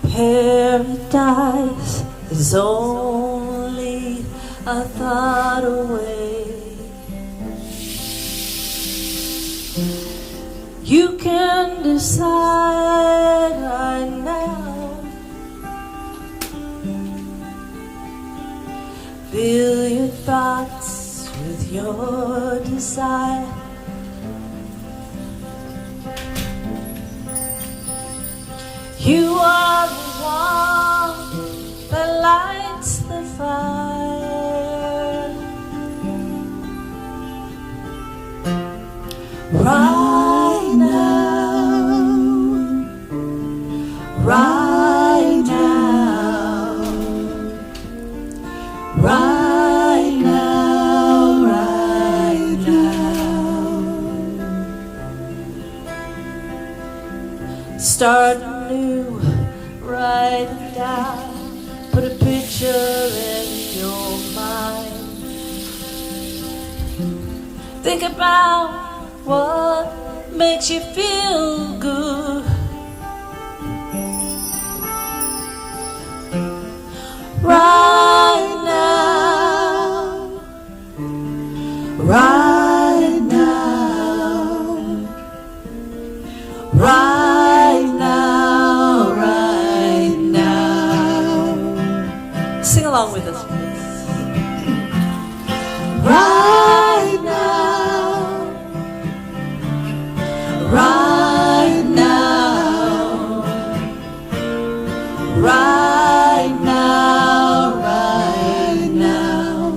Paradise is only a thought away. You can decide right now. Fill your thoughts with your desire. You are the one that lights the fire. Right now, right now, right now, right now. Start new, write it down, put a picture in your mind. Think about what makes you feel good. Right now, right now, right now, right now. Sing along with us, please. Right now, right now, right now, right now.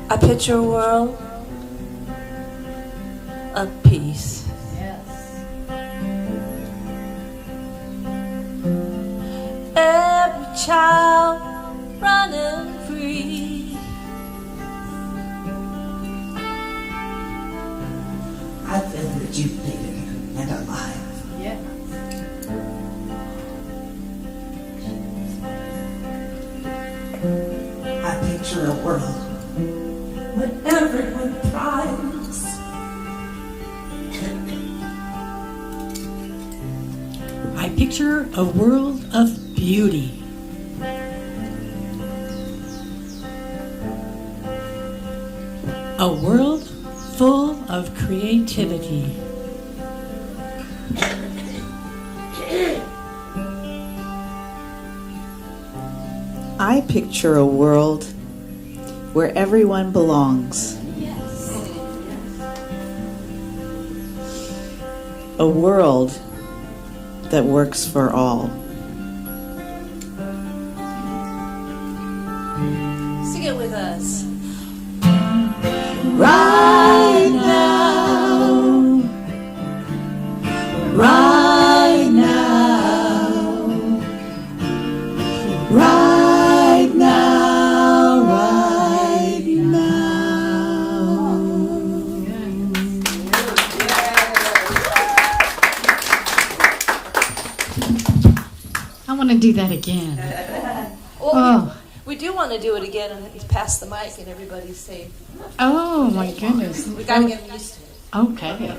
I picture a world of peace. Yes. Every child running free. I feel rejuvenated and alive. Yeah. I picture a world where everyone thrives. I picture a world of beauty. A world full of creativity. I picture a world where everyone belongs. A world that works for all. Sing it with us. Right now, right now, right now, right now. I want to do that again. Well, we do want to do it again and pass the mic and everybody say, Oh my goodness. we got to get used to it. Okay.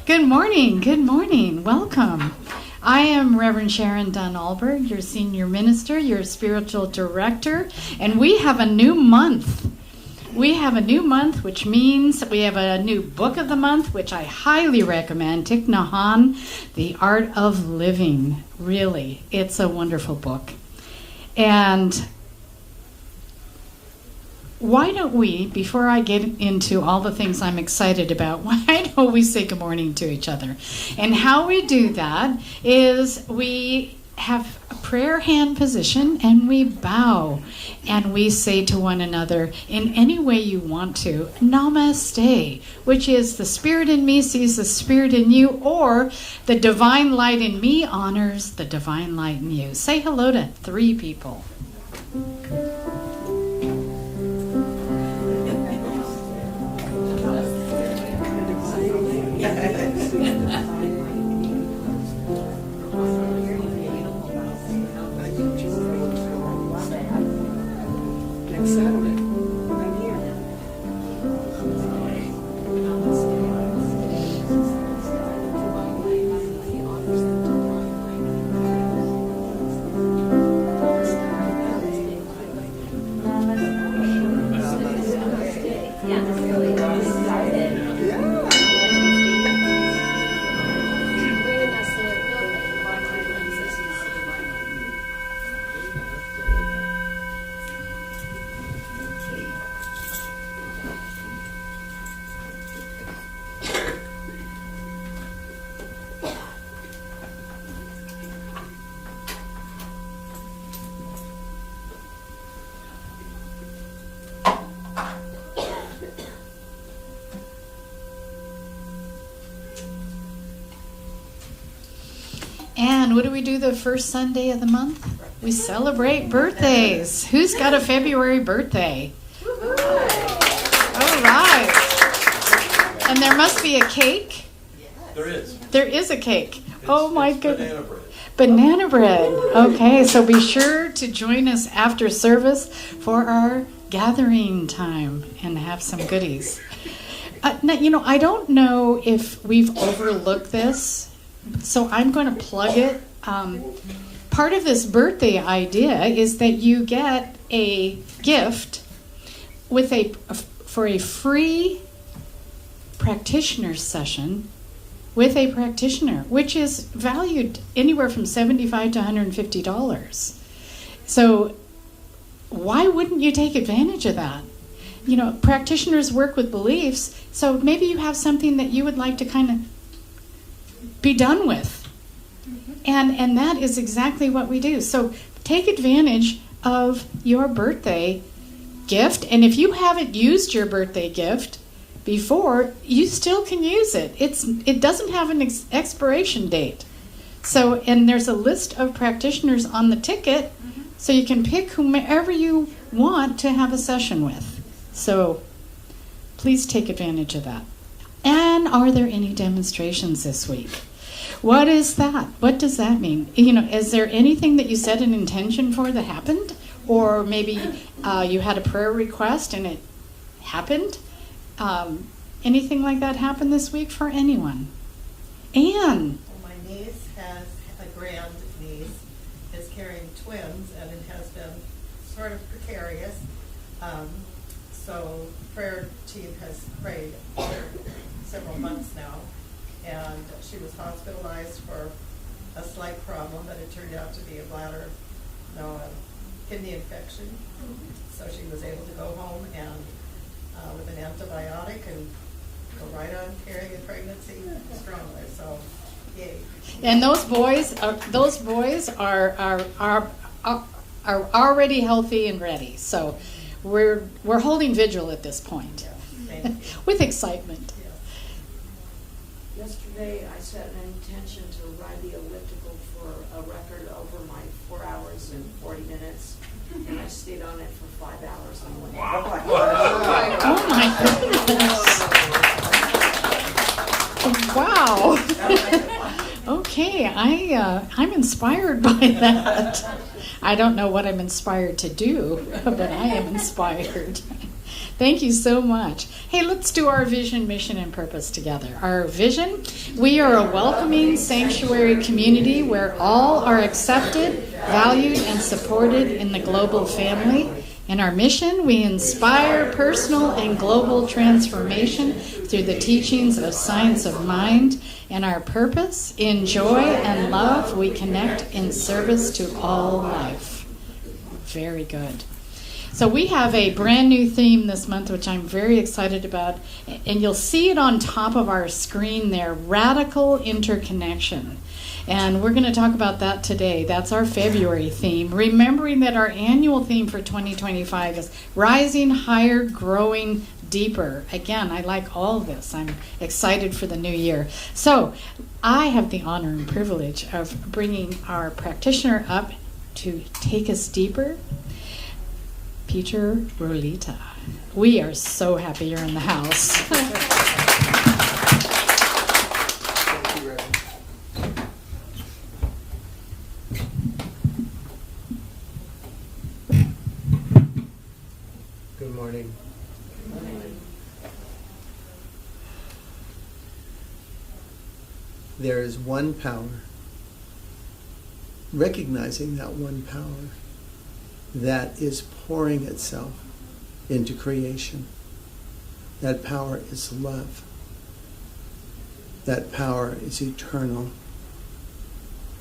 Good morning. Good morning. Welcome. I am Reverend Sharon Dunn-Alberg, your senior minister, your spiritual director, and we have a new month. We have a new month, which means we have a new book of the month, which I highly recommend, Thich Nhat Hanh, The Art of Living. Really, it's a wonderful book. And why don't we, before I get into all the things I'm excited about, why don't we say good morning to each other? And how we do that is we have a prayer hand position and we bow and we say to one another in any way you want to, Namaste, which is the spirit in me sees the spirit in you, or the divine light in me honors the divine light in you. Say hello to 3 people. next Saturday. I'm here. And what do we do the first Sunday of the month? We celebrate birthdays. Who's got a February birthday? All right. And there must be a cake? There is. There is a cake. Oh my It's goodness. banana bread. Banana bread. Okay, so be sure to join us after service for our gathering time and have some goodies. Now, I don't know if we've overlooked this, so I'm going to plug it. Part of this birthday idea is that you get a gift with for a free practitioner session with a practitioner, which is valued anywhere from $75 to $150. So why wouldn't you take advantage of that? Practitioners work with beliefs, so maybe you have something that you would like to kind of be done with. And that is exactly what we do. So take advantage of your birthday gift, and if you haven't used your birthday gift before, you still can use it. It doesn't have an expiration date. So, and there's a list of practitioners on the ticket, so you can pick whomever you want to have a session with. So please take advantage of that. And are there any demonstrations this week? What is that? What does that mean? Is there anything that you set an intention for that happened? Or maybe you had a prayer request and it happened? Anything like that happen this week for anyone? Anne. Well, my niece has, a grand niece, is carrying twins, and it has been sort of precarious. So prayer team has prayed for several months now, and she was hospitalized for a slight problem, but it turned out to be a kidney infection. So she was able to go home and with an antibiotic and go right on carrying a pregnancy strongly. So, yay! And those boys are already healthy and ready. So we're holding vigil at this point, with excitement. Yesterday, I set an intention to ride the elliptical for a record over my 4 hours and 40 minutes, and I stayed on it for 5 hours on one. Oh my goodness! Wow. Okay, I'm inspired by that. I don't know what I'm inspired to do, but I am inspired. Thank you so much. Hey, let's do our vision, mission, and purpose together. Our vision: we are a welcoming sanctuary community where all are accepted, valued, and supported in the global family. In our mission, we inspire personal and global transformation through the teachings of science of mind. And our purpose: in joy and love, we connect in service to all life. Very good. So we have a brand new theme this month, which I'm very excited about. And you'll see it on top of our screen there, Radical Interconnection. And we're going to talk about that today. That's our February theme. Remembering that our annual theme for 2025 is Rising Higher, Growing Deeper. Again, I like all of this. I'm excited for the new year. So I have the honor and privilege of bringing our practitioner up to take us deeper, Peter Rolita. We are so happy you're in the house. Thank you, Reverend. Good morning. There is one power. Recognizing that one power that is pouring itself into creation. That power is love. That power is eternal.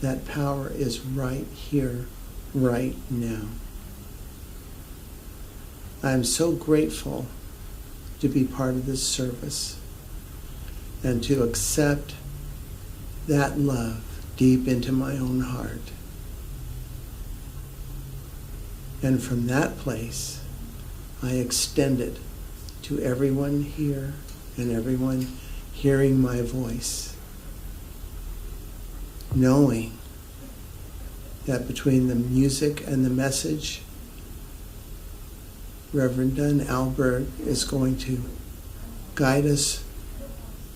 That power is right here, right now. I am so grateful to be part of this service and to accept that love deep into my own heart. And from that place, I extend it to everyone here and everyone hearing my voice, knowing that between the music and the message, Reverend Dunn-Alberg is going to guide us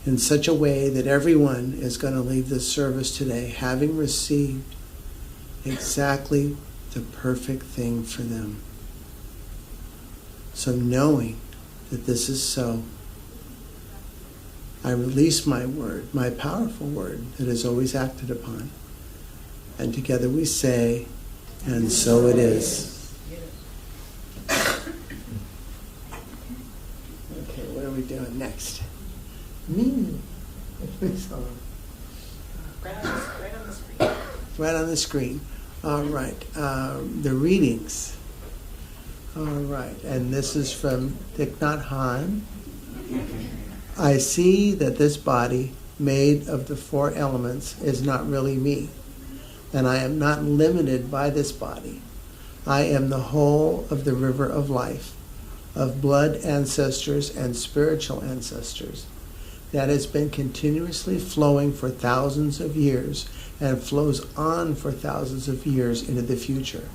in such a way that everyone is going to leave this service today having received exactly the perfect thing for them. So knowing that this is so, I release my word, my powerful word that is always acted upon. And together we say, and so it is. Okay, what are we doing next? Me. Right on the screen. Right on the screen. All right. The readings. All right. And this is from Thich Nhat Hanh. I see that this body made of the 4 elements is not really me, and I am not limited by this body. I am the whole of the river of life, of blood ancestors and spiritual ancestors that has been continuously flowing for thousands of years and flows on for thousands of years into the future.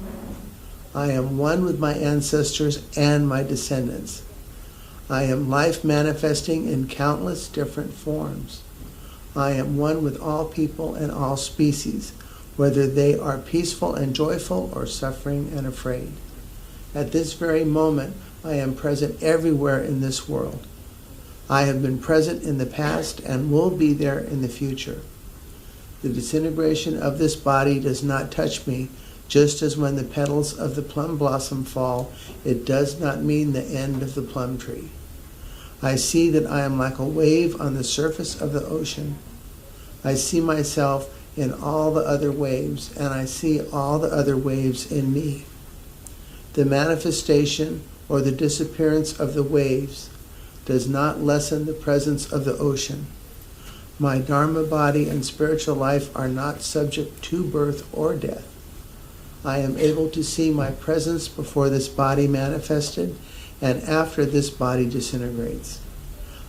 I am one with my ancestors and my descendants. I am life manifesting in countless different forms. I am one with all people and all species, whether they are peaceful and joyful or suffering and afraid. At this very moment, I am present everywhere in this world. I have been present in the past and will be there in the future. The disintegration of this body does not touch me, just as when the petals of the plum blossom fall, it does not mean the end of the plum tree. I see that I am like a wave on the surface of the ocean. I see myself in all the other waves, and I see all the other waves in me. The manifestation or the disappearance of the waves does not lessen the presence of the ocean. My Dharma body and spiritual life are not subject to birth or death. I am able to see my presence before this body manifested and after this body disintegrates.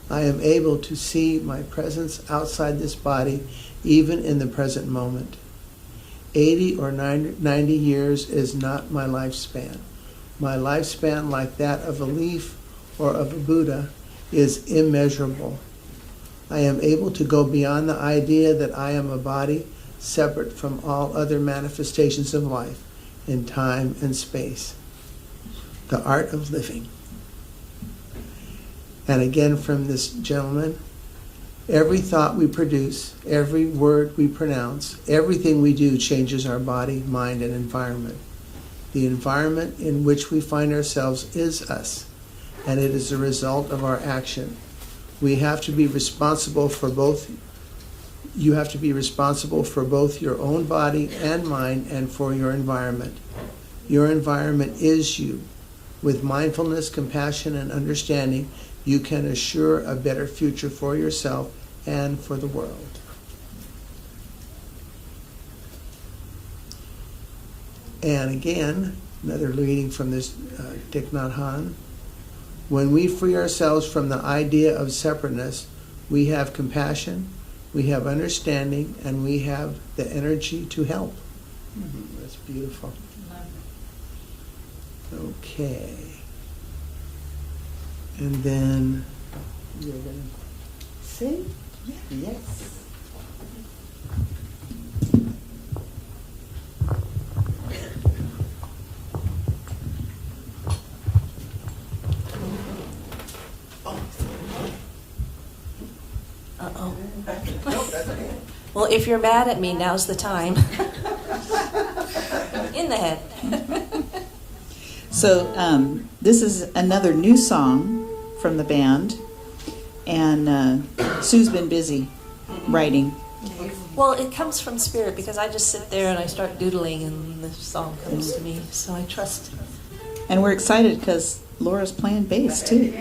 I am able to see my presence outside this body even in the present moment. 80 or 90 years is not my lifespan. My lifespan, like that of a leaf or of a Buddha, is immeasurable. I am able to go beyond the idea that I am a body separate from all other manifestations of life in time and space. The art of living. And again from this gentleman, every thought we produce, every word we pronounce, everything we do changes our body, mind, and environment. The environment in which we find ourselves is us, and it is the result of our action. We have to be responsible for both. You have to be responsible for both your own body and mind and for your environment. Your environment is you. With mindfulness, compassion, and understanding, you can assure a better future for yourself and for the world. And again, another reading from this Thich Nhat Hanh. When we free ourselves from the idea of separateness, we have compassion, we have understanding, and we have the energy to help. That's beautiful. Okay. And then you're going to sing? Yes. Well, if you're mad at me, now's the time. In the head. So this is another new song from the band, and Sue's been busy writing. Well, it comes from spirit because I just sit there and I start doodling and the song comes to me. So I trust. And we're excited because Laura's playing bass too.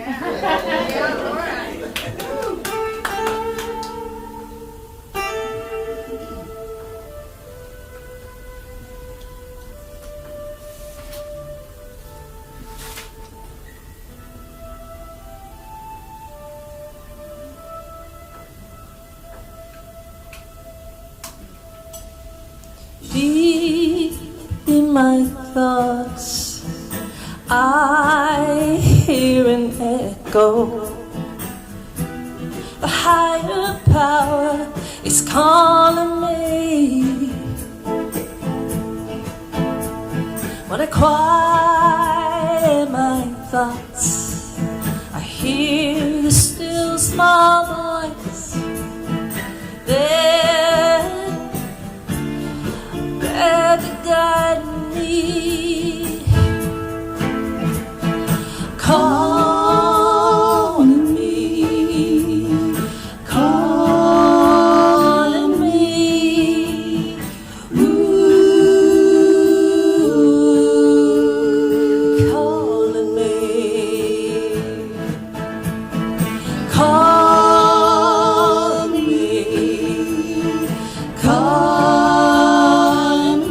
Deep in my thoughts, I hear an echo. A higher power is calling me. When I quiet my thoughts, I hear the still small voice. There to guide me, calling me, calling me, ooh, calling me, calling me, calling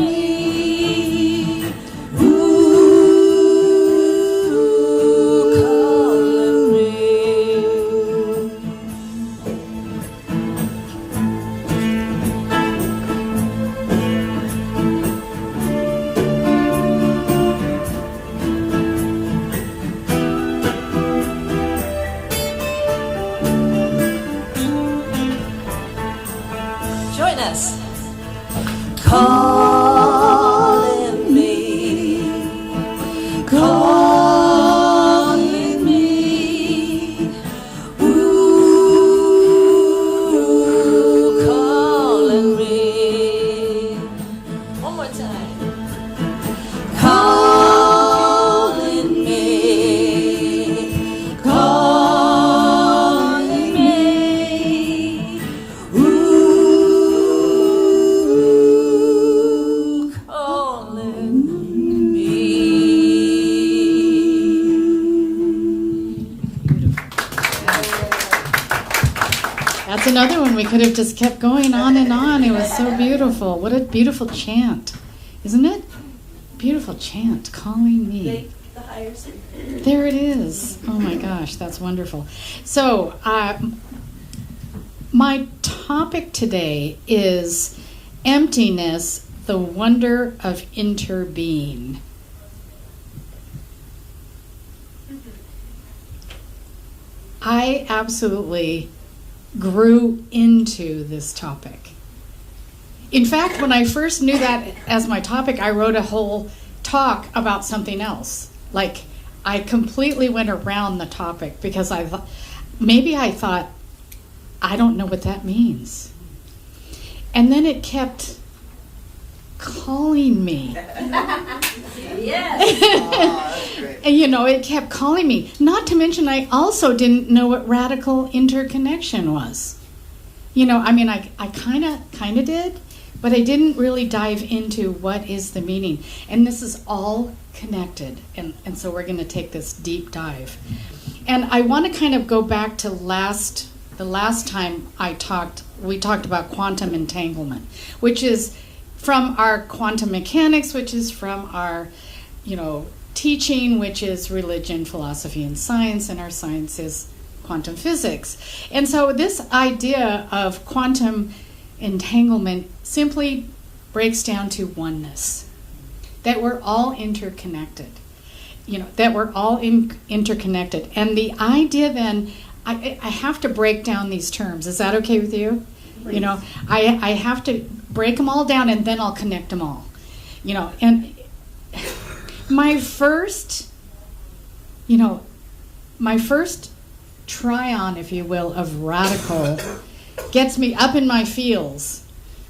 me. Join us. Calling me, calling me, ooh, calling me. One more time. Calling me, calling me, ooh, calling me. That's another one we could have just kept going on and on. It was so beautiful. What a beautiful chant, isn't it? Beautiful chant, calling me. The higher spirit. There it is. Oh my gosh, that's wonderful. So, my topic today is emptiness, the wonder of interbeing. I absolutely grew into this topic. In fact, when I first knew that as my topic, I wrote a whole talk about something else. Like, I completely went around the topic because I thought, I don't know what that means. And then it kept calling me. Yes. And, you know, it kept calling me. Not to mention, I also didn't know what radical interconnection was. You know, I mean, I kind of did, but I didn't really dive into what is the meaning. And this is all connected, and so we're going to take this deep dive. And I want to kind of go back to the last time we talked about quantum entanglement, which is from our quantum mechanics, which is from our, teaching, which is religion, philosophy, and science, and our science is quantum physics. And so this idea of quantum entanglement simply breaks down to oneness, that we're all interconnected, that we're all interconnected. And the idea then, I have to break down these terms. Is that okay with you? Please. I have to break them all down and then I'll connect them all. And my first try on, if you will, of radical gets me up in my feels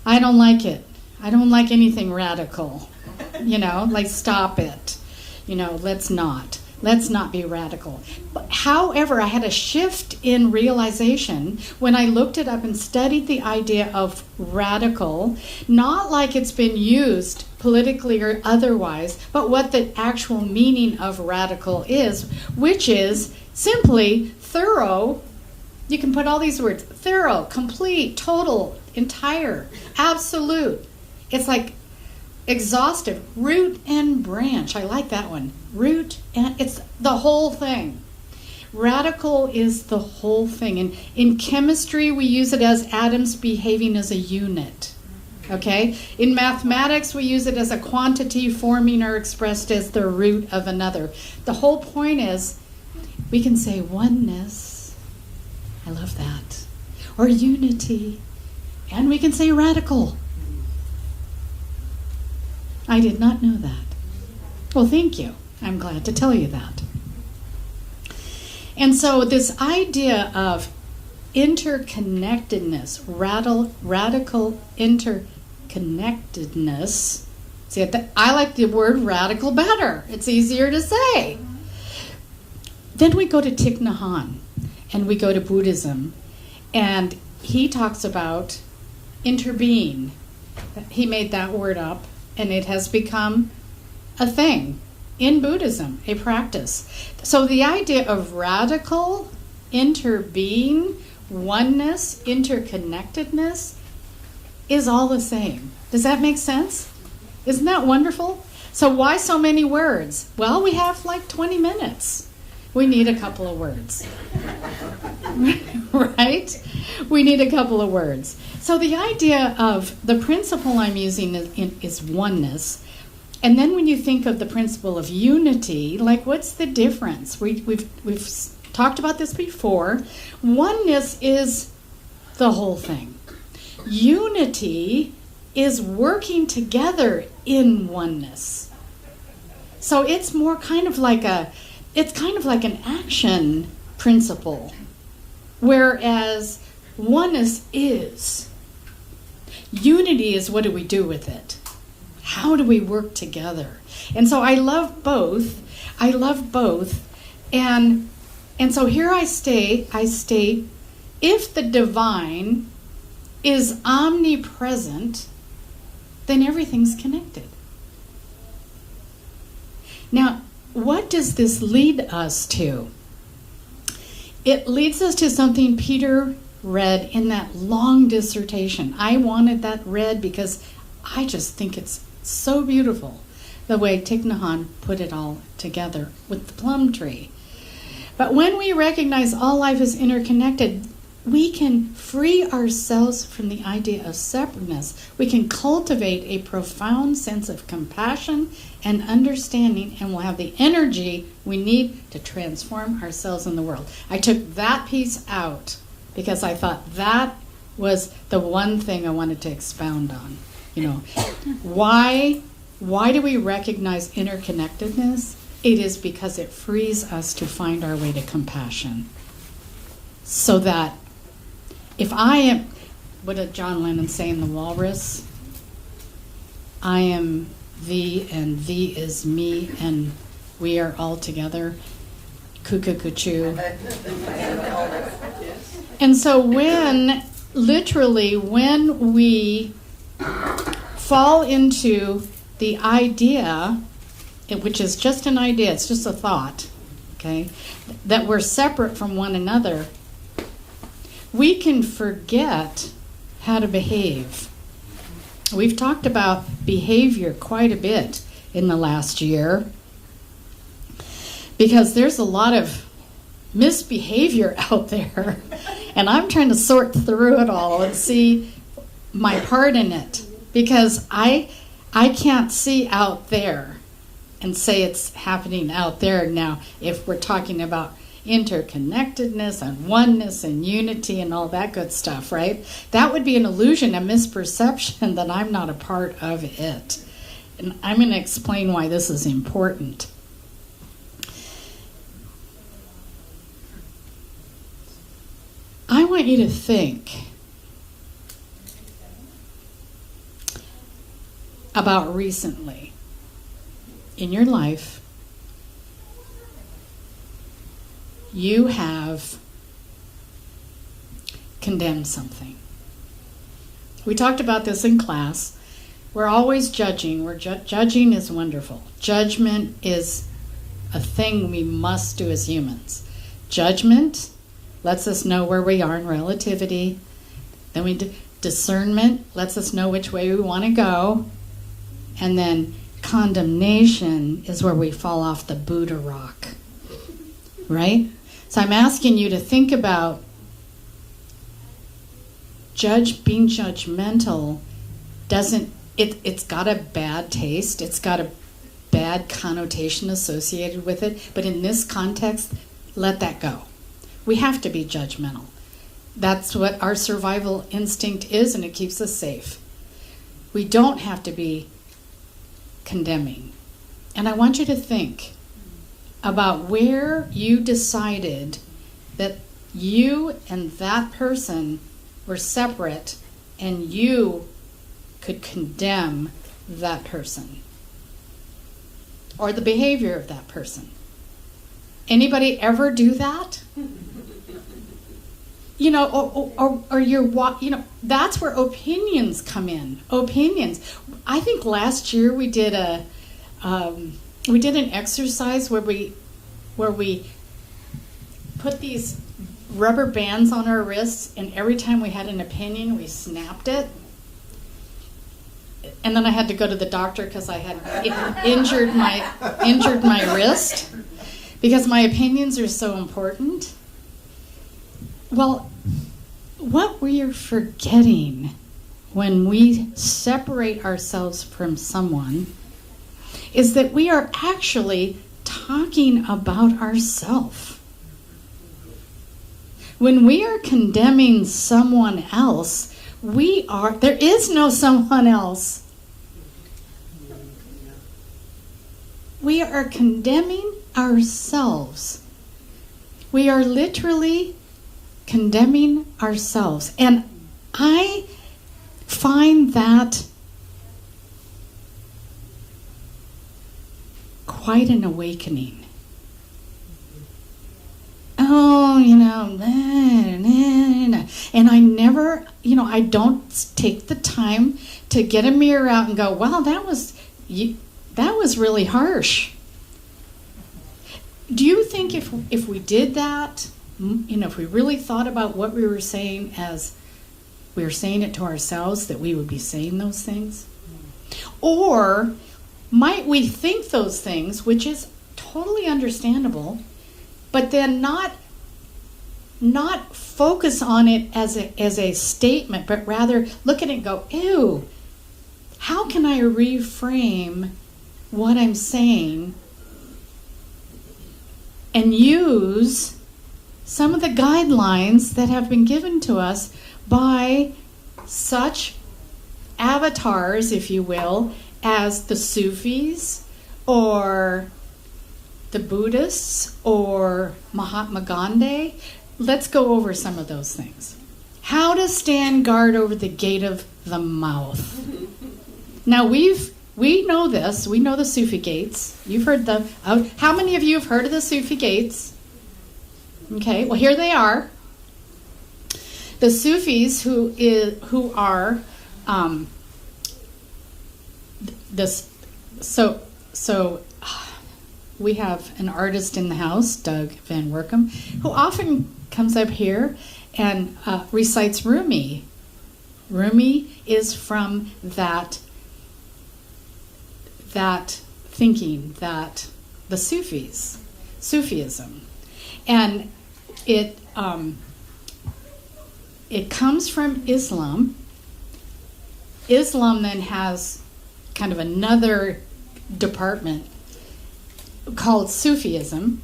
I don't like it. I don't like anything radical. Like stop it. Let's not be radical. But, however, I had a shift in realization when I looked it up and studied the idea of radical, not like it's been used politically or otherwise, but what the actual meaning of radical is, which is simply thorough. You can put all these words: thorough, complete, total, entire, absolute. It's like exhaustive, root and branch. I like that one. Root and it's the whole thing. Radical is the whole thing. And in chemistry, we use it as atoms behaving as a unit. Okay? In mathematics, we use it as a quantity forming or expressed as the root of another. The whole point is we can say oneness. I love that. Or unity. And we can say radical. I did not know that. Well, thank you. I'm glad to tell you that. And so this idea of interconnectedness, radical interconnectedness. See, I like the word radical better. It's easier to say. Then we go to Thich Nhat Hanh, and we go to Buddhism, and he talks about interbeing. He made that word up, and it has become a thing in Buddhism, a practice. So the idea of radical interbeing, oneness, interconnectedness is all the same. Does that make sense? Isn't that wonderful? So why so many words? Well, we have like 20 minutes. We need a couple of words. Right? We need a couple of words. So the idea of the principle I'm using is oneness. And then when you think of the principle of unity, like what's the difference? We've talked about this before. Oneness is the whole thing. Unity is working together in oneness. So it's more kind of like an action principle, whereas oneness is. Unity is what do we do with it? How do we work together? And so I love both. And so here I state, if the divine is omnipresent, then everything's connected. Now, what does this lead us to? It leads us to something Peter read in that long dissertation. I wanted that read because I just think it's so beautiful, the way Thich Nhat Hanh put it all together with the plum tree. But when we recognize all life is interconnected, we can free ourselves from the idea of separateness. We can cultivate a profound sense of compassion and understanding, and we'll have the energy we need to transform ourselves in the world. I took that piece out because I thought that was the one thing I wanted to expound on. Why do we recognize interconnectedness? It is because it frees us to find our way to compassion. So that if I am, what did John Lennon say in The Walrus? I am thee and thee is me and we are all together. Cuckoo. And so when we fall into the idea, which is just an idea, it's just a thought, okay, that we're separate from one another, we can forget how to behave. We've talked about behavior quite a bit in the last year because there's a lot of misbehavior out there, and I'm trying to sort through it all and see my part in it, because I can't see out there and say it's happening out there now if we're talking about interconnectedness and oneness and unity and all that good stuff, right? That would be an illusion, a misperception that I'm not a part of it. And I'm going to explain why this is important. I want you to think, about recently in your life you have condemned something. We talked about this in class. We're always judging. Judging is wonderful. Judgment is a thing we must do as humans. Judgment lets us know where we are in relativity. Then discernment lets us know which way we want to go. And then condemnation is where we fall off the Buddha rock. Right? So I'm asking you to think about being judgmental it's got a bad taste, it's got a bad connotation associated with it, but in this context, let that go. We have to be judgmental. That's what our survival instinct is, and it keeps us safe. We don't have to be condemning. And I want you to think about where you decided that you and that person were separate and you could condemn that person or the behavior of that person. Anybody ever do that? You know, or you're, you know, that's where opinions come in. Opinions. I think last year we did an exercise where we put these rubber bands on our wrists, and every time we had an opinion, we snapped it. And then I had to go to the doctor because I had injured my wrist because my opinions are so important. Well, what we are forgetting when we separate ourselves from someone is that we are actually talking about ourselves. When we are condemning someone else, there is no someone else. We are condemning ourselves. We are literally condemning ourselves. And I find that quite an awakening. Oh, you know, and I never, you know, I don't take the time to get a mirror out and go, wow, that was really harsh. Do you think if we did that, you know, if we really thought about what we were saying as we were saying it to ourselves, that we would be saying those things? Or might we think those things, which is totally understandable, but then not focus on it as a statement, but rather look at it and go, ew, how can I reframe what I'm saying and use some of the guidelines that have been given to us by such avatars, if you will, as the Sufis or the Buddhists or Mahatma Gandhi. Let's go over some of those things. How to stand guard over the gate of the mouth. Now we know this. We know the Sufi gates. You've heard them. How many of you have heard of the Sufi gates? Okay, well here they are. The Sufis who are we have an artist in the house, Doug Van Workum, who often comes up here and recites Rumi. Rumi is from that thinking, that the Sufism, and it comes from Islam. Islam then has kind of another department called Sufism,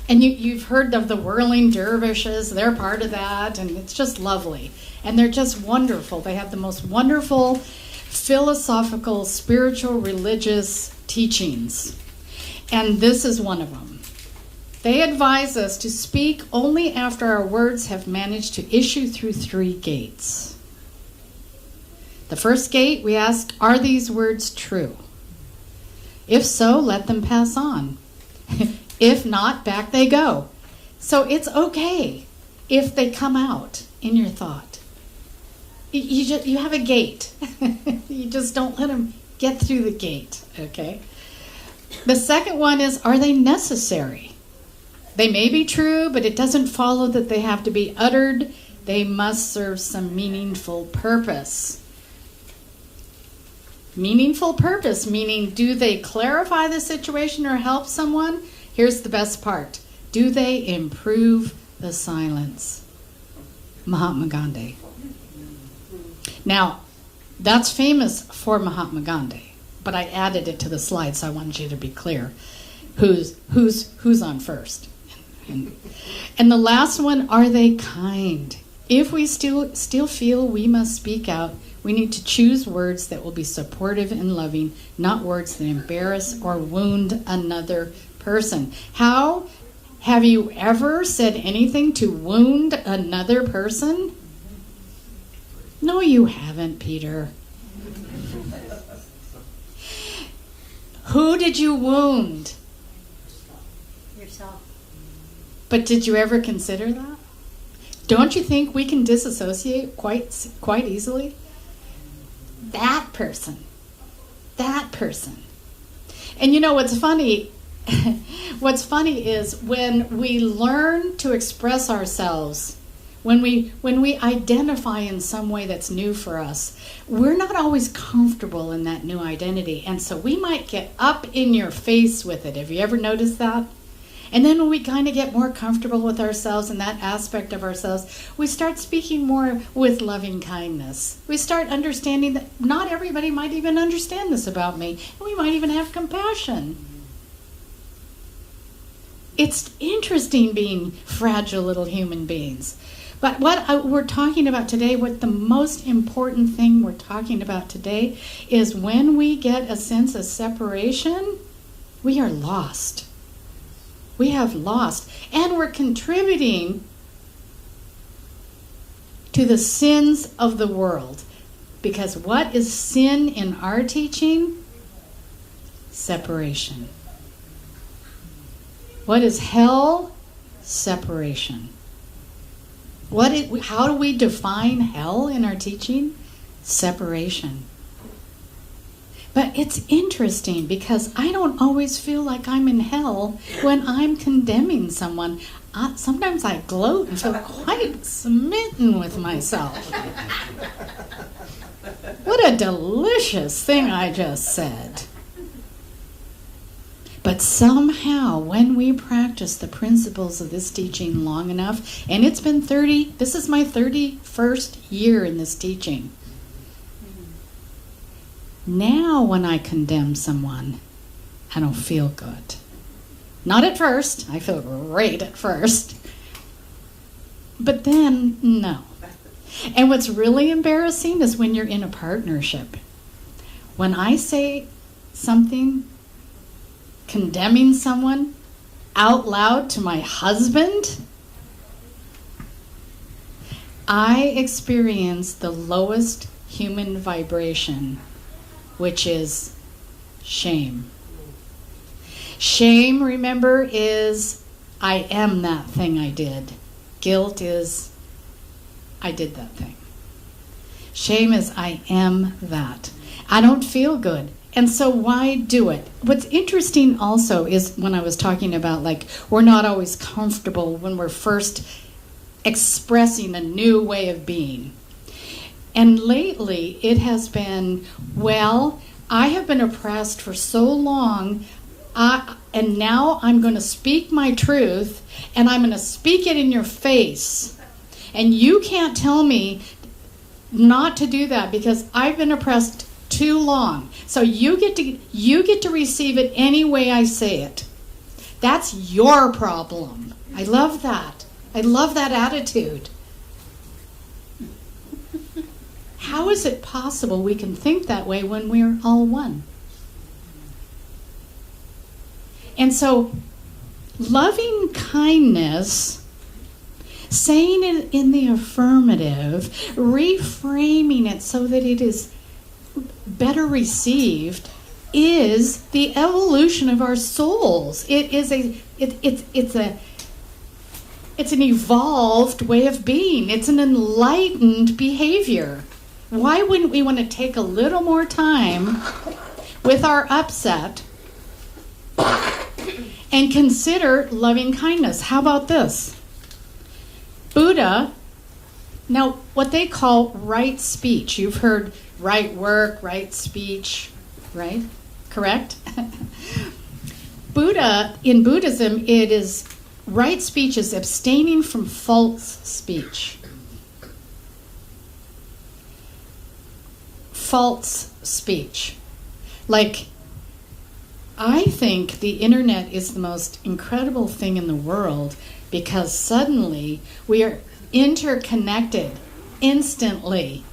and you've heard of the whirling dervishes. They're part of that, and it's just lovely, and they're just wonderful. They have the most wonderful philosophical, spiritual, religious teachings, and this is one of them. They advise us to speak only after our words have managed to issue through 3 gates. The first gate, we ask, are these words true? If so, let them pass on. If not, back they go. So it's okay if they come out in your thought. You have a gate. You just don't let them get through the gate, okay? The second one is, are they necessary? They may be true, but it doesn't follow that they have to be uttered. They must serve some meaningful purpose. Meaningful purpose, meaning do they clarify the situation or help someone? Here's the best part. Do they improve the silence? Mahatma Gandhi. Now, that's famous for Mahatma Gandhi, but I added it to the slide, so I wanted you to be clear who's on first. And the last one, are they kind? If we still feel we must speak out, we need to choose words that will be supportive and loving, not words that embarrass or wound another person. How have you ever said anything to wound another person? No, you haven't, Peter. Who did you wound? Yourself. But did you ever consider that? Don't you think we can disassociate quite easily? That person. And you know what's funny? What's funny is when we learn to express ourselves, when we identify in some way that's new for us, we're not always comfortable in that new identity. And so we might get up in your face with it. Have you ever noticed that? And then when we kind of get more comfortable with ourselves and that aspect of ourselves, we start speaking more with loving kindness. We start understanding that not everybody might even understand this about me. And we might even have compassion. It's interesting being fragile little human beings. But what we're talking about today, what the most important thing we're talking about today is when we get a sense of separation, we are lost. We have lost, and we're contributing to the sins of the world. Because what is sin in our teaching? Separation. What is hell? Separation. How do we define hell in our teaching? Separation. But it's interesting because I don't always feel like I'm in hell when I'm condemning someone. Sometimes I gloat and feel quite smitten with myself. What a delicious thing I just said. But somehow, when we practice the principles of this teaching long enough, and it's been this is my 31st year in this teaching. Now when I condemn someone, I don't feel good. Not at first. I feel great at first. But then, no. And what's really embarrassing is when you're in a partnership. When I say something condemning someone out loud to my husband, I experience the lowest human vibration, which is shame. Shame, remember, is I am that thing I did. Guilt is I did that thing. Shame is I am that. I don't feel good. And so why do it? What's interesting also is when I was talking about we're not always comfortable when we're first expressing a new way of being. And lately, it has been, I have been oppressed for so long, and now I'm going to speak my truth, and I'm going to speak it in your face. And you can't tell me not to do that because I've been oppressed too long. So you get to receive it any way I say it. That's your problem. I love that. I love that attitude. How is it possible we can think that way when we're all one? And so, loving kindness, saying it in the affirmative, reframing it so that it is better received is the evolution of our souls. It's an evolved way of being. It's an enlightened behavior. Why wouldn't we want to take a little more time with our upset and consider loving kindness? How about this? Buddha, now what they call right speech. You've heard right work, right speech, right? Correct? Buddha, in Buddhism, it is right speech is abstaining from false speech. False speech. Like, I think the internet is the most incredible thing in the world because suddenly we are interconnected instantly.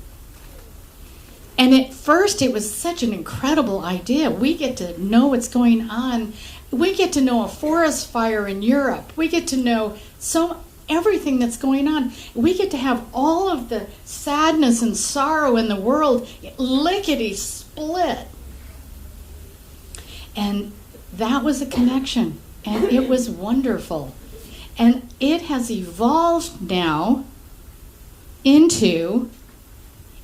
And at first it was such an incredible idea. We get to know what's going on. We get to know a forest fire in Europe. We get to know everything that's going on. We get to have all of the sadness and sorrow in the world lickety split. And that was a connection. And it was wonderful. And it has evolved now into,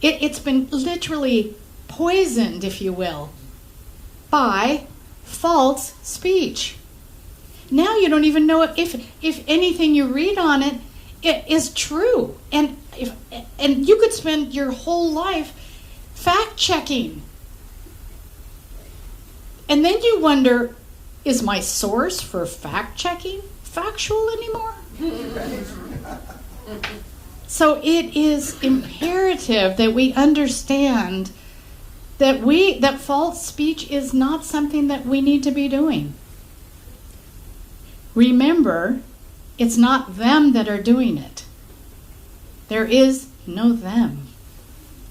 it's been literally poisoned, if you will, by false speech. Now you don't even know if anything you read on it is true. And you could spend your whole life fact-checking. And then you wonder, is my source for fact-checking factual anymore? So it is imperative that we understand that false speech is not something that we need to be doing. Remember, it's not them that are doing it. There is no them.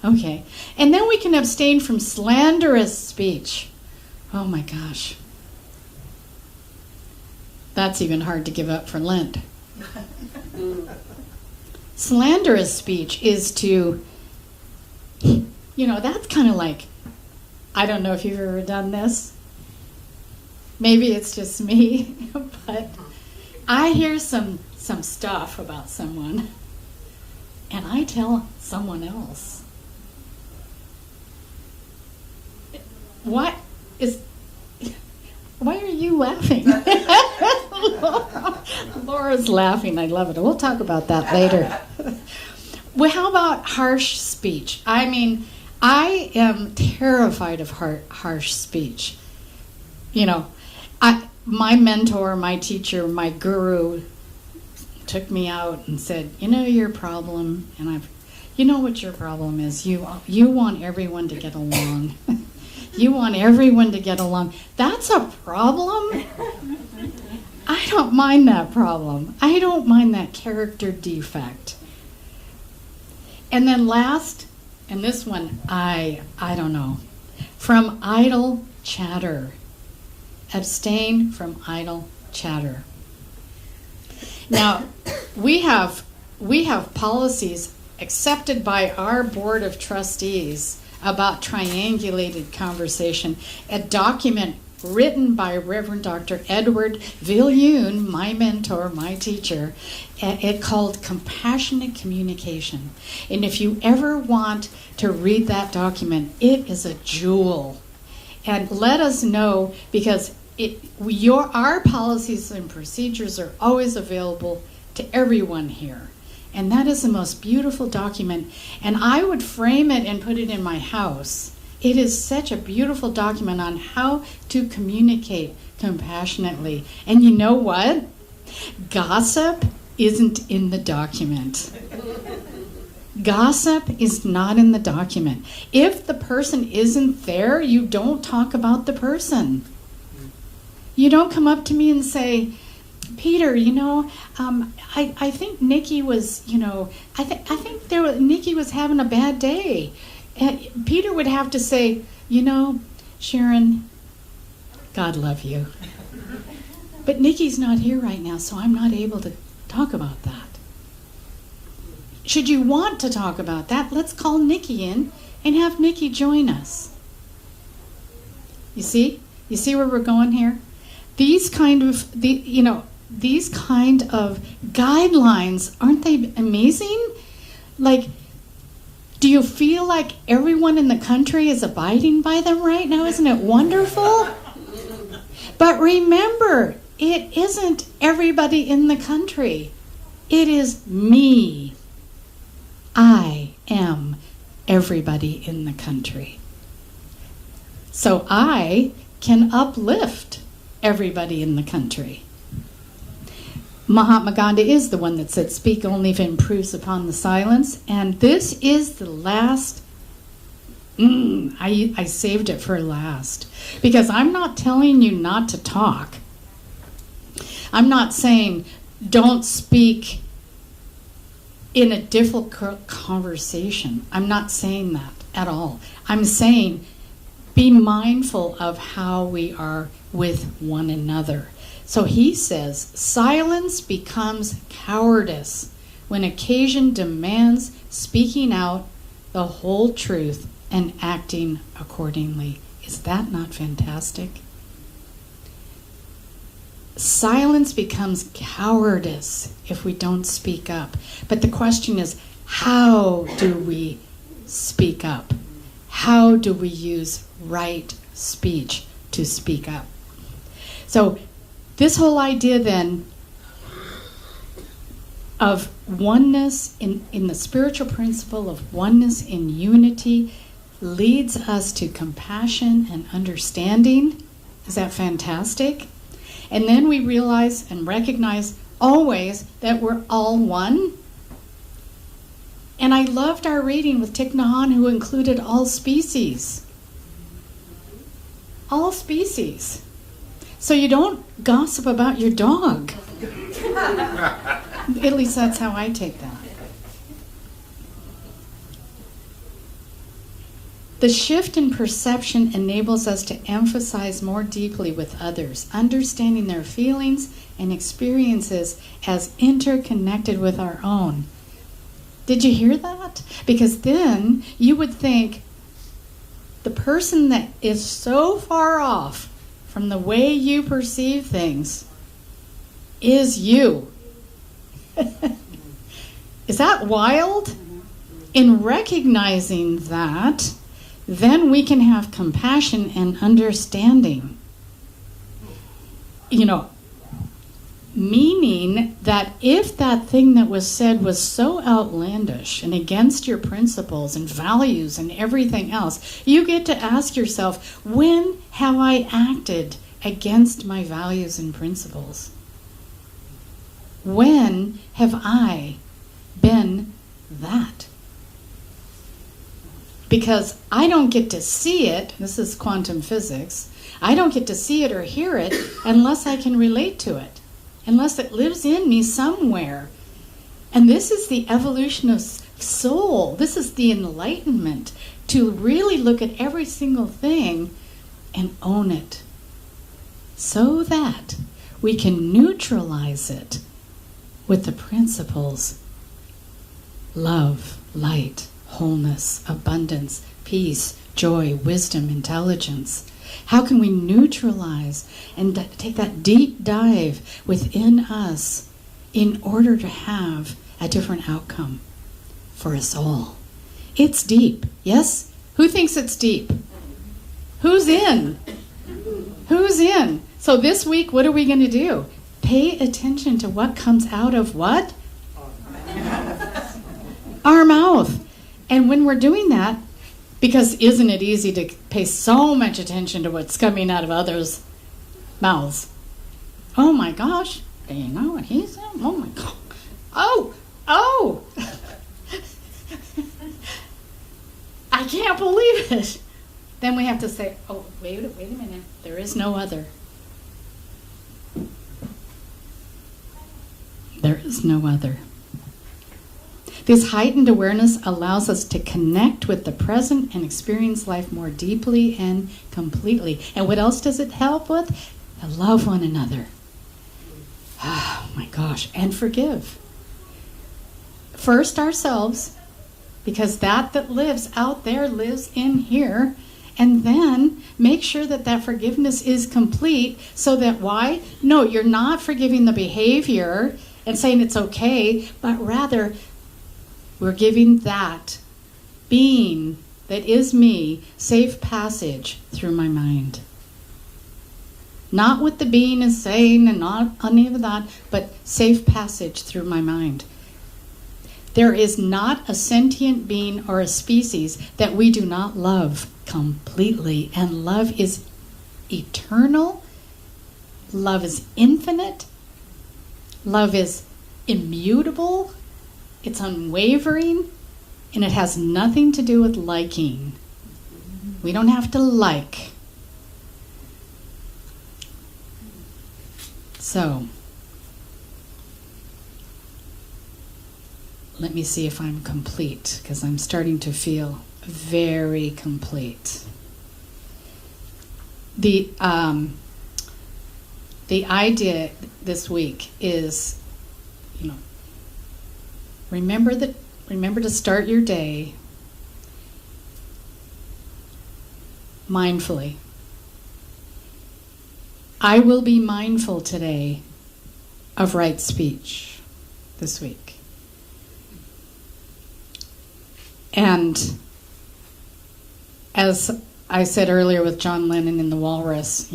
Okay. And then we can abstain from slanderous speech. Oh my gosh. That's even hard to give up for Lent. Slanderous speech is to, that's kind of like, I don't know if you've ever done this. Maybe it's just me, but I hear some stuff about someone, and I tell someone else. Why are you laughing? Laura's laughing. I love it. We'll talk about that later. Well, how about harsh speech? I mean, I am terrified of harsh speech. My mentor, my teacher, my guru took me out and said, your problem, and what your problem is. You want everyone to get along. You want everyone to get along. That's a problem? I don't mind that problem. I don't mind that character defect. And then last, and this one, I don't know. From idle chatter. Abstain from idle chatter. Now, we have policies accepted by our board of trustees about triangulated conversation, a document written by Reverend Dr. Edward Viljoen, my mentor, my teacher, it called Compassionate Communication. And if you ever want to read that document, it is a jewel. And let us know, because our policies and procedures are always available to everyone here. And that is the most beautiful document. And I would frame it and put it in my house. It is such a beautiful document on how to communicate compassionately. And you know what? Gossip isn't in the document. Gossip is not in the document. If the person isn't there, you don't talk about the person. You don't come up to me and say, Peter, I think Nikki was, Nikki was having a bad day. And Peter would have to say, Sharon, God love you. But Nikki's not here right now, so I'm not able to talk about that. Should you want to talk about that, let's call Nikki in and have Nikki join us. You see? You see where we're going here? These kind of guidelines, aren't they amazing? Like, do you feel like everyone in the country is abiding by them right now? Isn't it wonderful? But remember, it isn't everybody in the country. It is me. I am everybody in the country. So I can uplift everybody in the country. Mahatma Gandhi is the one that said, speak only if it improves upon the silence. And this is the last, I saved it for last. Because I'm not telling you not to talk. I'm not saying don't speak in a difficult conversation. I'm not saying that at all. I'm saying be mindful of how we are with one another. So he says, silence becomes cowardice when occasion demands speaking out the whole truth and acting accordingly. Is that not fantastic? Silence becomes cowardice if we don't speak up. But the question is, how do we speak up? How do we use right speech to speak up? So this whole idea then of oneness in the spiritual principle of oneness in unity leads us to compassion and understanding. Is that fantastic? And then we realize and recognize always that we're all one. And I loved our reading with Thich Nhat Hanh, who included all species. All species. So you don't gossip about your dog. At least that's how I take that. The shift in perception enables us to emphasize more deeply with others, understanding their feelings and experiences as interconnected with our own. Did you hear that? Because then you would think the person that is so far off from the way you perceive things is you. Is that wild? In recognizing that, then we can have compassion and understanding. Meaning that if that thing that was said was so outlandish and against your principles and values and everything else, you get to ask yourself, when have I acted against my values and principles? When have I been that? Because I don't get to see it, this is quantum physics, I don't get to see it or hear it unless I can relate to it, unless it lives in me somewhere. And this is the evolution of soul. This is the enlightenment, to really look at every single thing and own it, so that we can neutralize it with the principles: love, light, wholeness, abundance, peace, joy, wisdom, intelligence. How can we neutralize and take that deep dive within us in order to have a different outcome for us all? It's deep, yes? Who thinks it's deep? Who's in? Who's in? So this week, what are we going to do? Pay attention to what comes out of what? Our mouth. And when we're doing that, because isn't it easy to pay so much attention to what's coming out of others' mouths? Oh my gosh, do you know what he said? Oh my God. Oh! I can't believe it. Then we have to say, oh, wait a minute. There is no other. There is no other. This heightened awareness allows us to connect with the present and experience life more deeply and completely. And what else does it help with? To love one another. Oh my gosh. And forgive. First ourselves, because that lives out there lives in here. And then make sure that that forgiveness is complete, so that why? No, you're not forgiving the behavior and saying it's okay, but rather we're giving that being that is me safe passage through my mind. Not what the being is saying and not any of that, but safe passage through my mind. There is not a sentient being or a species that we do not love completely. And love is eternal. Love is infinite. Love is immutable. It's unwavering. And it has nothing to do with liking. We don't have to like. So, let me see if I'm complete, because I'm starting to feel very complete. The idea this week is, remember to start your day mindfully. I will be mindful today of right speech this week. And as I said earlier with John Lennon in The Walrus,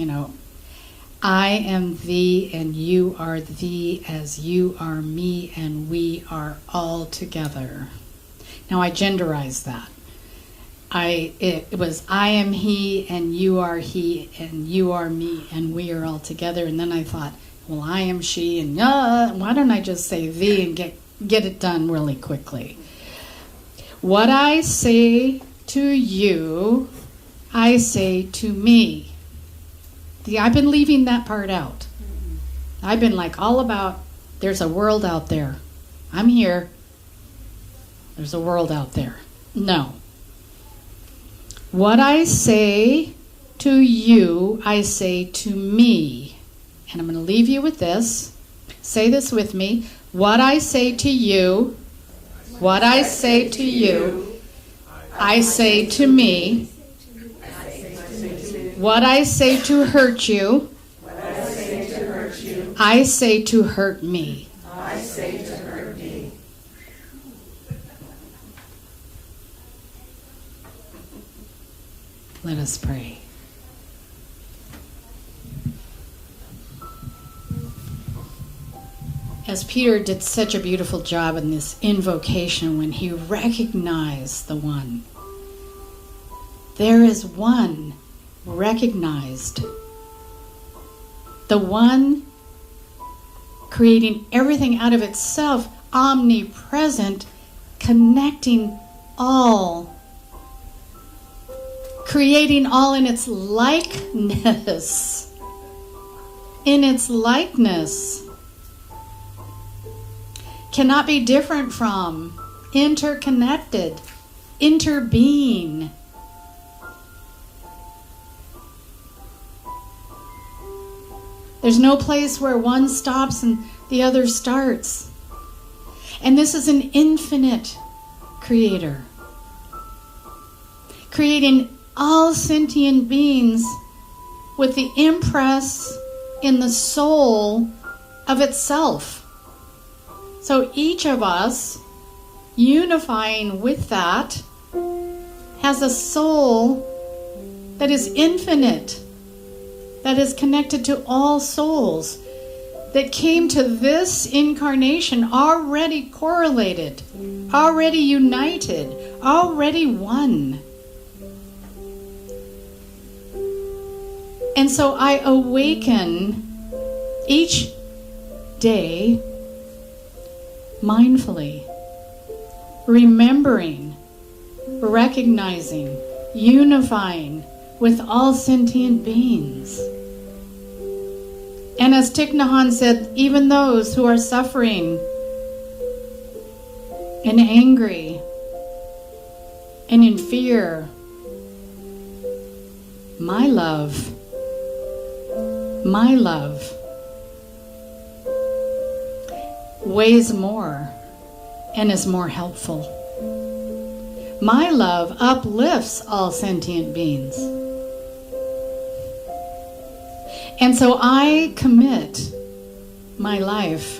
I am thee and you are thee as you are me and we are all together. Now I genderized that. It was I am he and you are he and you are me and we are all together. And then I thought, well, I am she and why don't I just say thee and get it done really quickly. What I say to you, I say to me. I've been leaving that part out. I've been all about, there's a world out there. I'm here. There's a world out there. No. What I say to you, I say to me. And I'm going to leave you with this. Say this with me. What I say to you, what I say to you, I say to me. What I say to hurt you, I say to hurt me. Let us pray. As Peter did such a beautiful job in this invocation when he recognized the one. There is one recognized. The one creating everything out of itself, omnipresent, connecting all. Creating all in its likeness. In its likeness. Cannot be different from, interconnected, interbeing. There's no place where one stops and the other starts. And this is an infinite creator. Creating all sentient beings with the impress in the soul of itself. So each of us, unifying with that, has a soul that is infinite, that is connected to all souls, that came to this incarnation already correlated, already united, already one. And so I awaken each day mindfully, remembering, recognizing, unifying with all sentient beings. And as Thich Nhat Hanh said, even those who are suffering and angry and in fear, my love weighs more and is more helpful. My love uplifts all sentient beings. And so I commit my life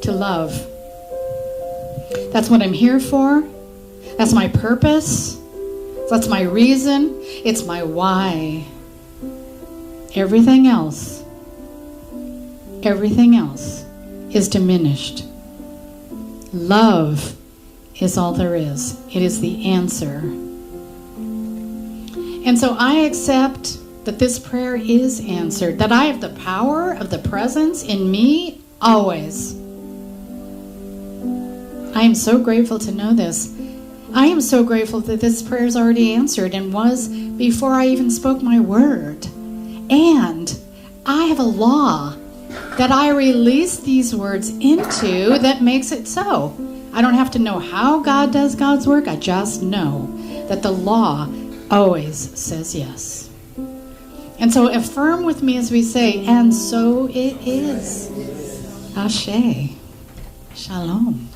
to love. That's what I'm here for. That's my purpose. That's my reason. It's my why. Everything else is diminished. Love is all there is. It is the answer. And so I accept that this prayer is answered, that I have the power of the presence in me always. I am so grateful to know this. I am so grateful that this prayer is already answered and was before I even spoke my word. And I have a law that I release these words into that makes it so. I don't have to know how God does God's work. I just know that the law always says yes. And so affirm with me as we say, and so it is. Ashe. Shalom.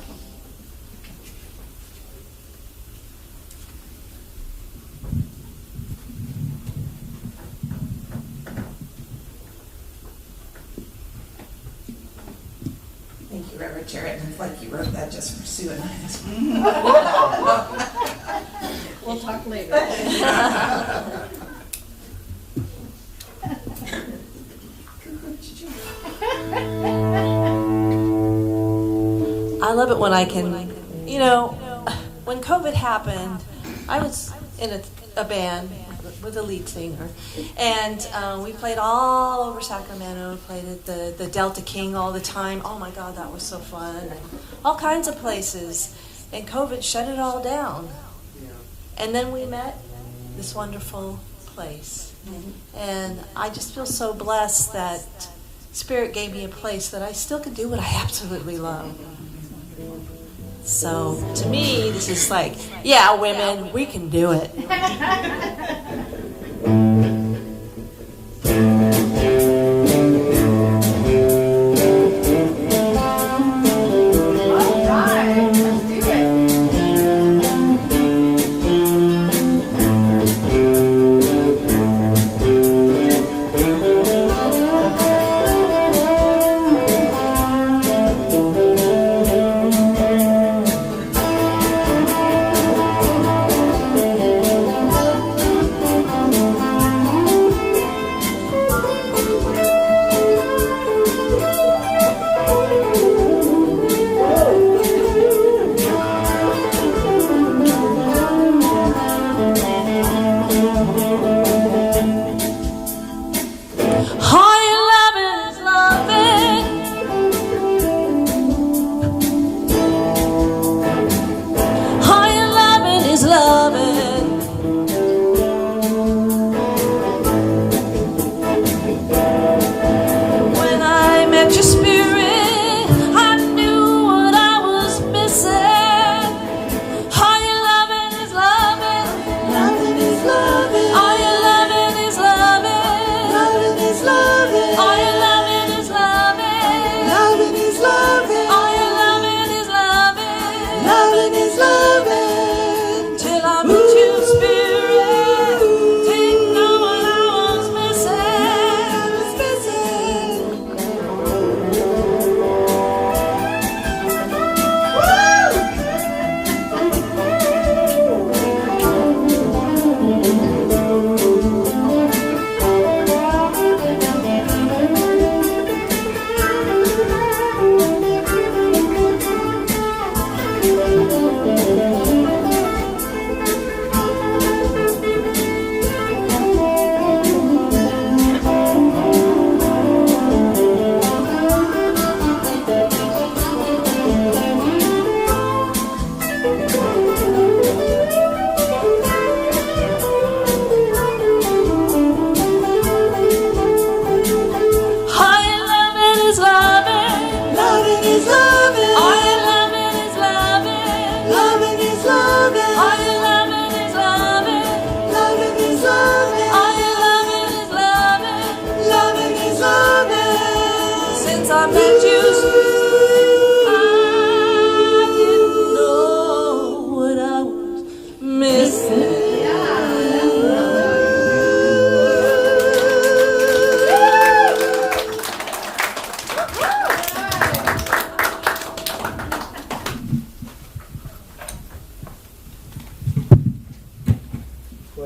Thank you, Reverend Sharon. It's like you wrote that just for Sue and I this morning. We'll talk later. I love it when I can, when COVID happened, I was in a band with a lead singer, and we played all over Sacramento, played at the Delta King all the time. Oh my God, that was so fun. And all kinds of places. And COVID shut it all down. And then we met this wonderful place. And I just feel so blessed that Spirit gave me a place that I still can do what I absolutely love. So to me, this is like, yeah, women, we can do it.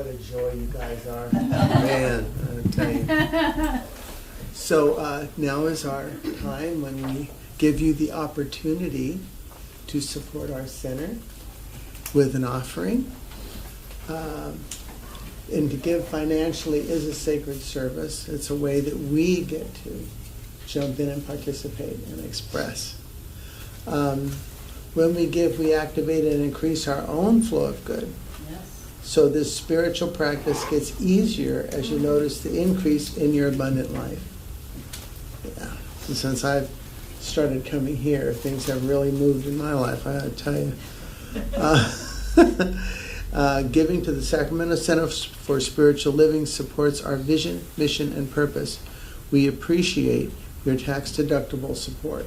what a joy you guys are. Man, I tell you. So now is our time when we give you the opportunity to support our center with an offering. And to give financially is a sacred service. It's a way that we get to jump in and participate and express. When we give, we activate and increase our own flow of good. Yes. So this spiritual practice gets easier as you notice the increase in your abundant life. Yeah. And since I've started coming here, things have really moved in my life, I gotta tell you. Giving to the Sacramento Center for Spiritual Living supports our vision, mission, and purpose. We appreciate your tax-deductible support.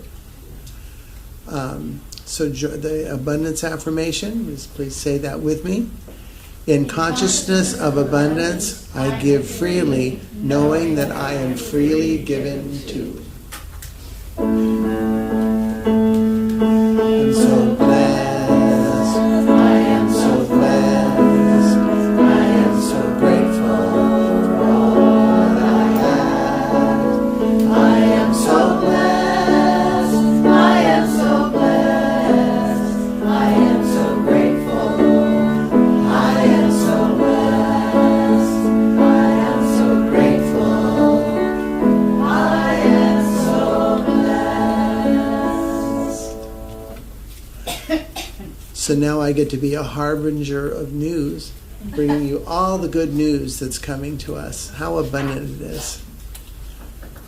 So the abundance affirmation, please say that with me. In consciousness of abundance, I give freely, knowing that I am freely given to. I'm so blessed. I am so blessed. I am so grateful for all that I have. I am so blessed. I am so blessed. I am so grateful. I am so blessed. I am so grateful. I am so blessed. So now I get to be a harbinger of news, bringing you all the good news that's coming to us. How abundant it is.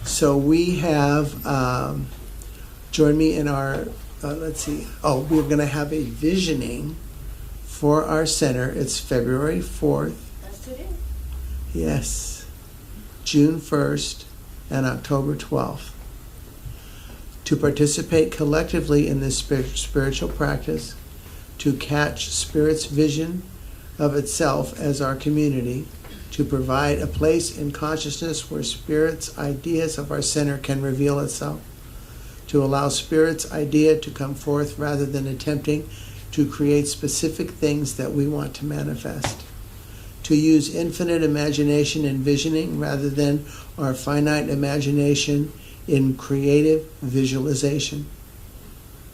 So we have, join me in our, we're going to have a visioning for our center. It's February 4th. That's today. Yes. June 1st and October 12th. To participate collectively in this spiritual practice, to catch Spirit's vision of itself as our community, to provide a place in consciousness where Spirit's ideas of our center can reveal itself, to allow Spirit's idea to come forth rather than attempting to create specific things that we want to manifest, to use infinite imagination in visioning rather than our finite imagination in creative visualization,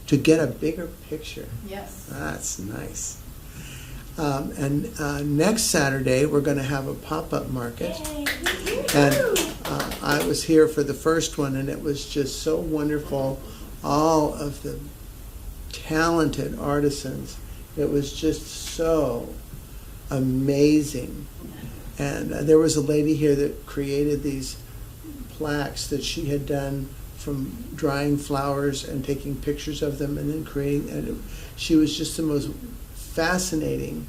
to get a bigger picture. Yes. That's nice. And next Saturday, we're going to have a pop-up market. And I was here for the first one, and it was just so wonderful. All of the talented artisans. It was just so amazing. And there was a lady here that created these plaques that she had done from drying flowers and taking pictures of them and then creating, and she was just the most fascinating,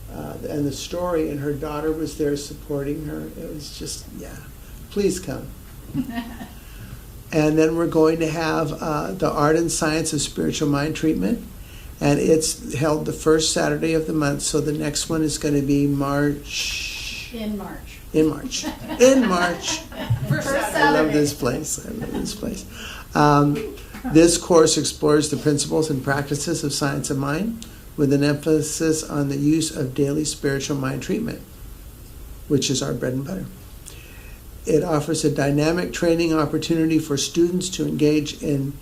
and the story, and her daughter was there supporting her. It was just, yeah, please come. And then we're going to have the Art and Science of Spiritual Mind Treatment, and it's held the first Saturday of the month, so the next one is going to be In March. In March. First I love this place. This course explores the principles and practices of science of mind with an emphasis on the use of daily spiritual mind treatment, which is our bread and butter. It offers a dynamic training opportunity for students to engage in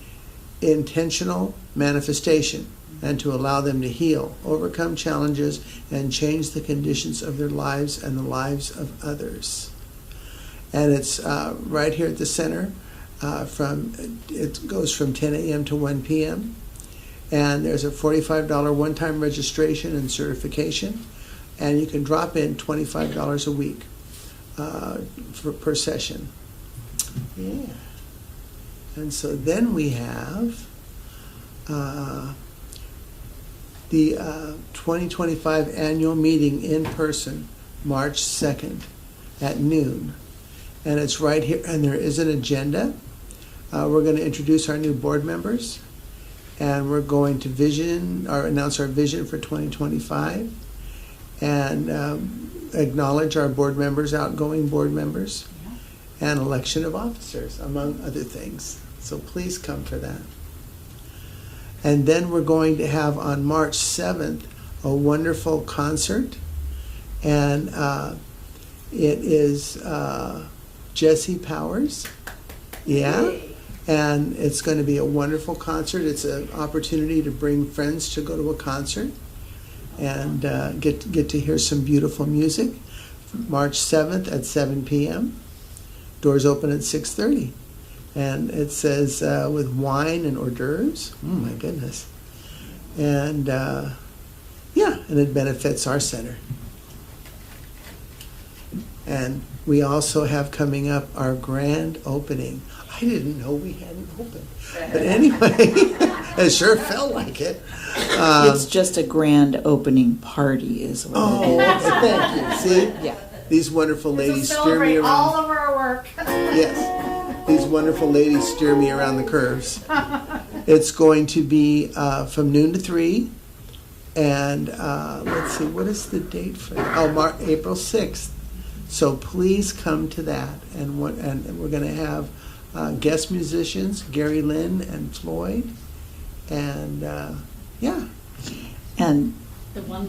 intentional manifestation and to allow them to heal, overcome challenges, and change the conditions of their lives and the lives of others. And it's right here at the center. It goes from 10 a.m. to 1 p.m. And there's a $45 one-time registration and certification. And you can drop in $25 a week per session. Yeah. And so then we have the 2025 annual meeting in person, March 2nd at noon. And it's right here, and there is an agenda. We're going to introduce our new board members, and we're going to announce our vision for 2025, and acknowledge our board members, outgoing board members, and election of officers, among other things. So please come for that. And then we're going to have on March 7th a wonderful concert, And it is Jesse Powers. Yeah. And it's going to be a wonderful concert. It's an opportunity to bring friends to go to a concert and get to hear some beautiful music. March 7th at 7 p.m. Doors open at 6:30. And it says with wine and hors d'oeuvres. Oh my goodness. And yeah, and it benefits our center. And we also have coming up our grand opening. I didn't know we hadn't opened. But anyway, it sure felt like it. It's just a grand opening party is what Oh, it is. thank you. See? Yeah. These wonderful ladies steer me Celebrate all around. of our work. Yes. These wonderful ladies steer me around the curves. It's going to be from noon to 3. And let's see, what is the date for that? Oh, April 6th. So please come to that. And we're going to have guest musicians, Gary Lynn and Floyd. And yeah. And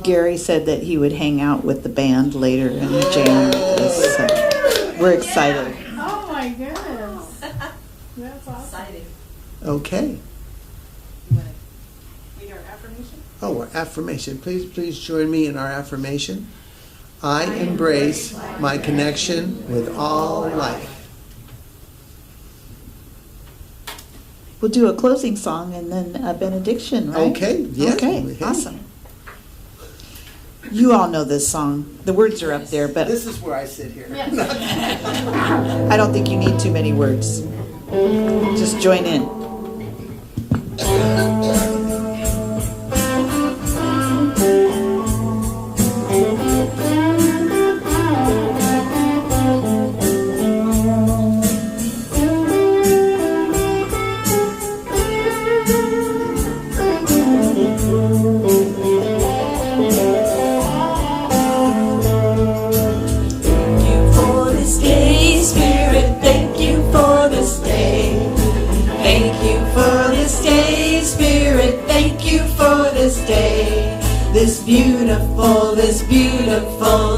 Gary said that he would hang out with the band later and jam with us. So we're excited. Oh my goodness. That's awesome. Exciting. Okay. You want to read our affirmation? Oh, our affirmation. Please join me in our affirmation. I embrace my connection with all life. We'll do a closing song and then a benediction, right? Okay, yeah. Okay, Hey. awesome. You all know this song. The words are up there, but This is where I sit here. I don't think you need too many words. Just join in.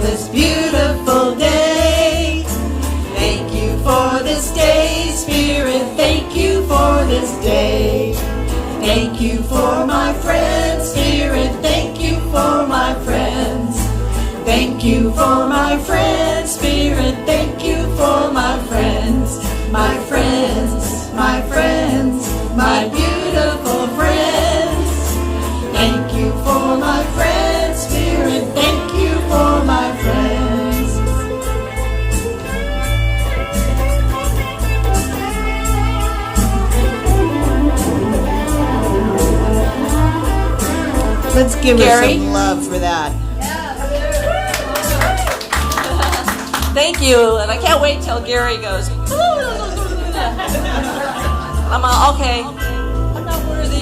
This beautiful day. Thank you for this day, Spirit. Thank you for this day. Thank you for my friends, Spirit. Thank you for my friends. Thank you for my friends, Spirit. Thank you for my friends. My friends, my friends, my beautiful friends. Thank you for my friends, Spirit. Thank you for my friends. Let's give her Gary? some love for that. Thank you, and I can't wait till Gary goes. I'm all, okay. I'm not worthy.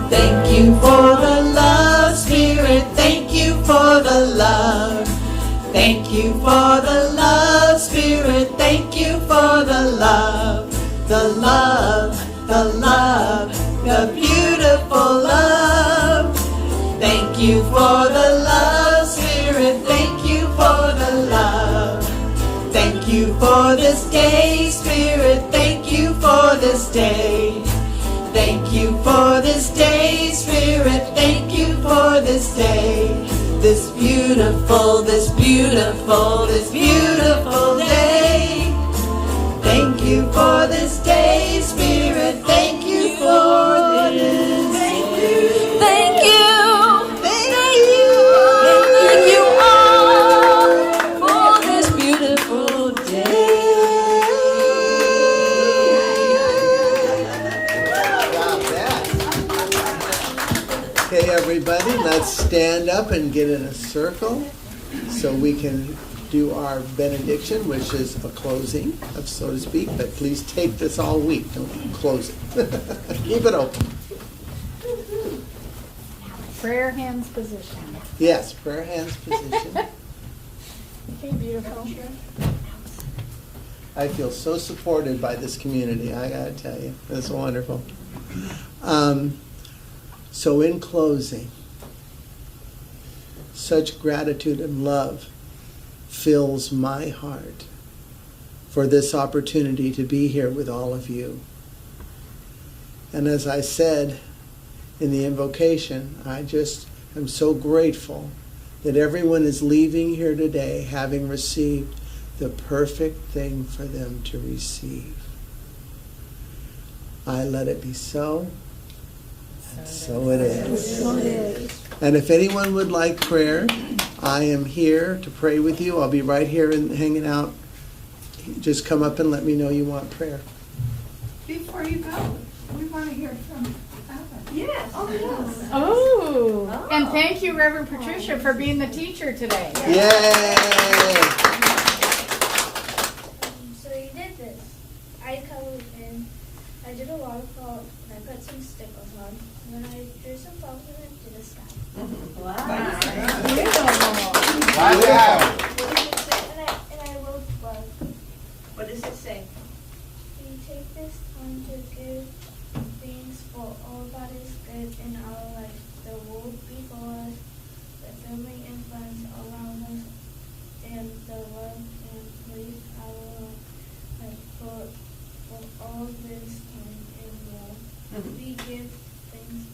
Thank you for the love, Spirit. Thank you for the love. Thank you for the love, Spirit. Thank you for the love. The love, the love, the beautiful love. Thank you for the love, Spirit. Thank you for the love. Thank you for this day, Spirit. Thank you for this day. Thank you for this day, Spirit. Thank you for this day. This beautiful, this beautiful, this beautiful day. Thank you for this day, Spirit. Thank you for this day. Thank you. Thank you. Thank you all for this beautiful day. Okay, everybody, let's stand up and get in a circle so we can do our benediction, which is a closing, so to speak, but please take this all week. Don't close it. Keep it open. Prayer hands position. Yes, prayer hands position. Okay, beautiful. I feel so supported by this community, I gotta tell you. It's wonderful. So in closing, such gratitude and love fills my heart for this opportunity to be here with all of you. And as I said in the invocation, I just am so grateful that everyone is leaving here today having received the perfect thing for them to receive. I let it be so, and so it is. And if anyone would like prayer, I am here to pray with you. I'll be right here and hanging out. Just come up and let me know you want prayer. Before you go, we want to hear from Ava. Yes. Oh, yes. Oh, and thank you, Reverend Patricia, for being the teacher today. Yay! So you did this. I colored in. I did a waterfall and I put some stickles on. And then I drew some flowers and I did a sky. Wow. Wow. What does it say? And I wrote love. What does it say? We take this time to give thanks for all that is good in our life. The world before us, the family and friends around us, and the love and place our life for all this time and more. We give thanks